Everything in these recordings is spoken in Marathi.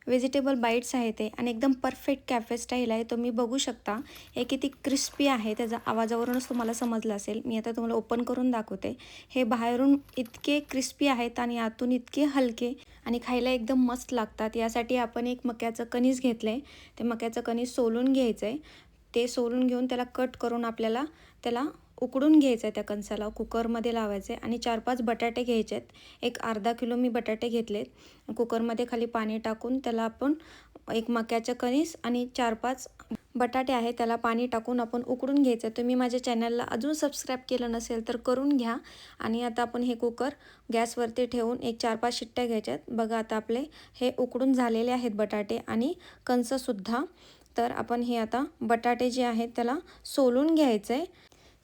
व्हेजिटेबल बाईट्स आहे ते आणि एकदम परफेक्ट कॅफे स्टाईल आहे. तुम्ही बघू शकता हे किती क्रिस्पी आहे. त्याचा आवाजावरूनच तुम्हाला समजलं असेल. मी आता तुम्हाला ओपन करून दाखवते. हे बाहेरून इतके क्रिस्पी आहेत आणि आतून इतके हलके आणि खायला एकदम मस्त लागतात. यासाठी आपण एक मक्याचं कणीस घेतलं आहे. ते मक्याचं कणीस सोलून घ्यायचं आहे. ते सोलून घेऊन त्याला कट करून आपल्याला त्याला उकडून घ्यायचं आहे. त्या कणसाला कुकरमध्ये लावायचं आहे आणि 4-5 बटाटे घ्यायचे आहेत. एक अर्धा किलो मी बटाटे घेतलेत. कुकरमध्ये खाली पाणी टाकून त्याला आपण एक मक्याचं कणीस आणि 4-5 बटाटे आहे त्याला पाणी टाकून आपण उकडून घ्यायचं. तुम्ही माझ्या चॅनलला अजून सबस्क्राईब केलं नसेल तर करून घ्या. आणि आता आपण हे कुकर गॅसवरती ठेवून एक 4-5 शिट्ट्या घ्यायच्यात. बघा आता आपले हे उकडून झालेले आहेत बटाटे आणि कणसंसुद्धा. तर आपण हे आता बटाटे जे आहेत त्याला सोलून घ्यायचं आहे.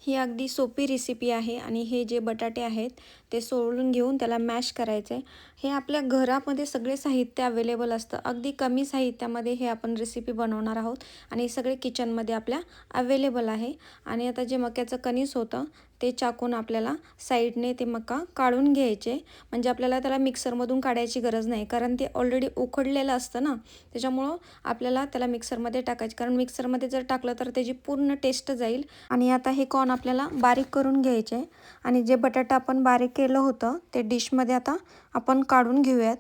ही अगदी सोपी रेसिपी आहे आणि हे जे बटाटे आहेत ते सोलून घेऊन त्याला मॅश करायचं आहे. हे आपल्या घरामध्ये सगळे साहित्य अवेलेबल असतं. अगदी कमी साहित्यामध्ये हे आपण रेसिपी बनवणार आहोत आणि सगळे किचनमध्ये आपल्या अवेलेबल आहे. आणि आता जे मक्याचं कणीस होतं ते चाकून आपल्याला साईडने ते मका काढून घ्यायचे. म्हणजे आपल्याला त्याला मिक्सरमधून काढायची गरज नाही, कारण ते ऑलरेडी उकडलेलं असतं ना, त्याच्यामुळं आपल्याला त्याला मिक्सरमध्ये टाकायचे. कारण मिक्सरमध्ये जर टाकलं तर त्याची पूर्ण टेस्ट जाईल. आणि आता हे कॉर्न आपल्याला बारीक करून घ्यायचे आणि जे बटाटा आपण बारीक केलं होतं ते डिशमध्ये आता आपण काढून घेऊयात.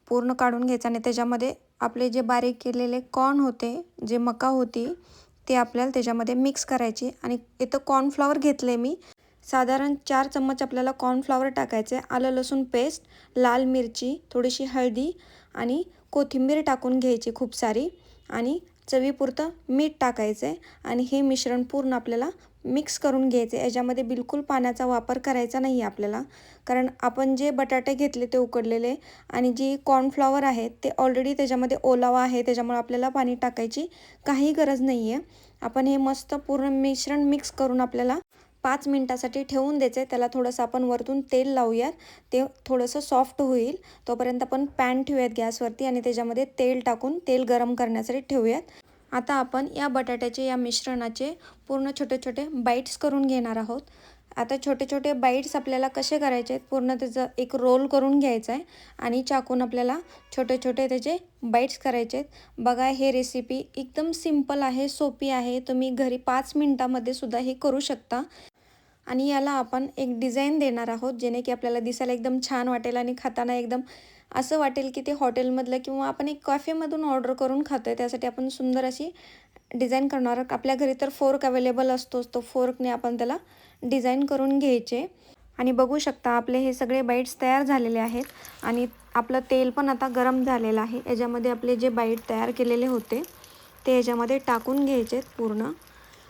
पूर्ण काढून घ्यायचं आणि त्याच्यामध्ये आपले जे बारीक केलेले कॉर्न होते, जे मका होती, ते आपल्याला त्याच्यामध्ये मिक्स करायची. आणि इथं कॉर्नफ्लॉवर घेतलं आहे मी. साधारण 4 चम्मच आपल्याला कॉर्नफ्लॉवर टाकायचे. आलं लसूण पेस्ट, लाल मिरची, थोडीशी हळदी आणि कोथिंबीर टाकून घ्यायची खूप सारी आणि चवीपुरतं मीठ टाकायचं आहे. आणि हे मिश्रण पूर्ण आपल्याला मिक्स करून घ्यायचे. याच्यामध्ये बिलकुल पाण्याचा वापर करायचा नाही आहे आपल्याला, कारण आपण जे बटाटे घेतले ते उकडलेले आणि जी कॉर्नफ्लॉवर आहे ते ऑलरेडी त्याच्यामध्ये ओलावा आहे, त्याच्यामुळे आपल्याला पाणी टाकायची काही गरज नाही आहे. आपण हे मस्त पूर्ण मिश्रण मिक्स करून आपल्याला 5 मिनटासाठी ठेवून द्यायचं आहे. त्याला थोडंसं आपण वरतून तेल लावूयात, ते थोडंसं सॉफ्ट होईल तोपर्यंत आपण पॅन ठेवूयात गॅसवरती आणि त्याच्यामध्ये तेल टाकून तेल गरम करण्यासाठी ठेवूयात. आता आपण या बटाट्याचे या मिश्रणाचे पूर्ण छोटे छोटे बाईट्स करून घेणार आहोत. आता छोटे छोटे बाईट्स आपल्याला कसे करायचे आहेत, पूर्ण त्याचं एक रोल करून घ्यायचं आहे आणि चाकून आपल्याला छोटे छोटे त्याचे बाईट्स करायचे आहेत. बघा हे रेसिपी एकदम सिंपल आहे, सोपी आहे. तुम्ही घरी 5 मिनटामध्ये सुद्धा हे करू शकता. आणि याला आपण एक डिझाईन देणार आहोत, जेणे की आपल्याला दिसायला एकदम छान वाटेल आणि खाताना एकदम असं वाटेल की ते हॉटेलमधलं किंवा आपण एक कॅफेमधून ऑर्डर करून खातो आहे. त्यासाठी आपण सुंदर अशी डिझाईन करणार आहोत. आपल्या घरी तर फोर्क अवेलेबल असतोच, तो फोर्कने आपण त्याला डिझाईन करून घ्यायचे. आणि बघू शकता आपले हे सगळे बाईट्स तयार झालेले आहेत आणि आपलं तेल पण आता गरम झालेलं आहे. याच्यामध्ये आपले जे बाईट तयार केलेले होते ते याच्यामध्ये टाकून घ्यायचे पूर्ण.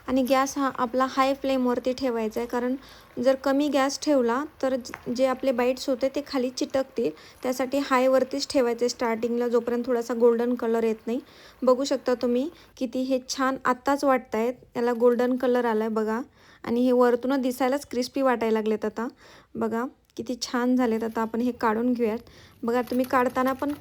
आणि गॅस हा आपला हाय फ्लेमवरती ठेवायचा आहे, कारण जर कमी गॅस ठेवला तर जे आपले बाईट्स होते ते खाली चिटकतील. त्यासाठी हायवरतीच ठेवायचे स्टार्टिंगला, जोपर्यंत थोडासा गोल्डन कलर येत नाही. बघू शकता तुम्ही किती हे छान आत्ताच वाटत आहेत, याला गोल्डन कलर आला आहे बघा. आणि हे वरतूनच दिसायलाच क्रिस्पी वाटायला लागलेत आता. बघा किती छान झालेत. आता आपण हे काढून घेऊयात. बघा तुम्ही काढताना पण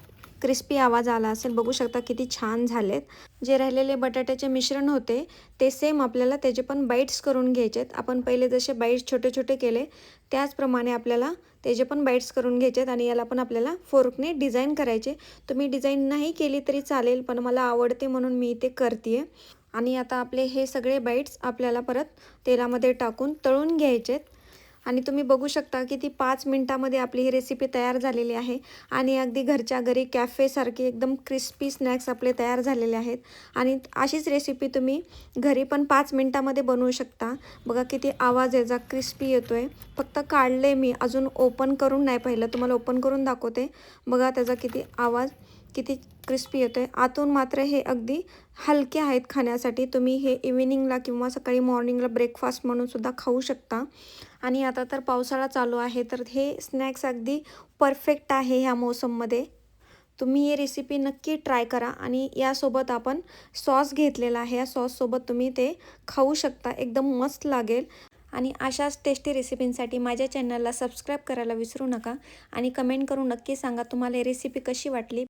क्रिस्पी आवाज आला असेल. बघू शकता किती छान झालेत. जे राहिलेले बटाट्याचे मिश्रण होते ते सेम आपल्याला त्याचे पण बाईट्स करून घ्यायचे आहेत. आपण पहिले जसे बाईट्स छोटे छोटे केले त्याचप्रमाणे आपल्याला त्याचे पण बाईट्स करून घ्यायचे आहेत. आणि याला पण आपल्याला फोर्कने डिझाईन करायचे. तुम्ही डिझाईन नाही केली तरी चालेल, पण मला आवडते म्हणून मी ते करते आहे. आणि आता आपले हे सगळे बाईट्स आपल्याला परत तेलामध्ये टाकून तळून घ्यायचे आहेत. आणि तुम्ही बघू शकता की ती 5 मिनटामध्ये आपली ही रेसिपी तयार झालेली आहे. आणि अगदी घरच्या घरी कॅफेसारखे एकदम क्रिस्पी स्नॅक्स आपले तयार झालेले आहेत. आणि अशीच रेसिपी तुम्ही घरी पण 5 मिनटामध्ये बनवू शकता. बघा किती आवाज याचा क्रिस्पी येतो आहे. फक्त काढले मी, अजून ओपन करून नाही पाहिलं, तुम्हाला ओपन करून दाखवते. बघा त्याचा किती आवाज, किती क्रिस्पी येतो आहे. आतून मात्र हे अगदी हलके आहेत खाण्यासाठी. तुम्ही हे इव्हिनिंगला किंवा सकाळी मॉर्निंगला ब्रेकफास्ट म्हणून सुद्धा खाऊ शकता. आणि आता तर पावसाळा चालू आहे, तर हे स्नॅक्स अगदी परफेक्ट आहे ह्या मोसममध्ये. तुम्ही ही रेसिपी नक्की ट्राय करा. आणि यासोबत आपण सॉस घेतलेला आहे, या सॉससोबत तुम्ही ते खाऊ शकता, एकदम मस्त लागेल. आणि अशाच टेस्टी रेसिपींसाठी माझ्या चॅनलला सबस्क्राईब करायला विसरू नका. आणि कमेंट करून नक्की सांगा तुम्हाला ही रेसिपी कशी वाटली.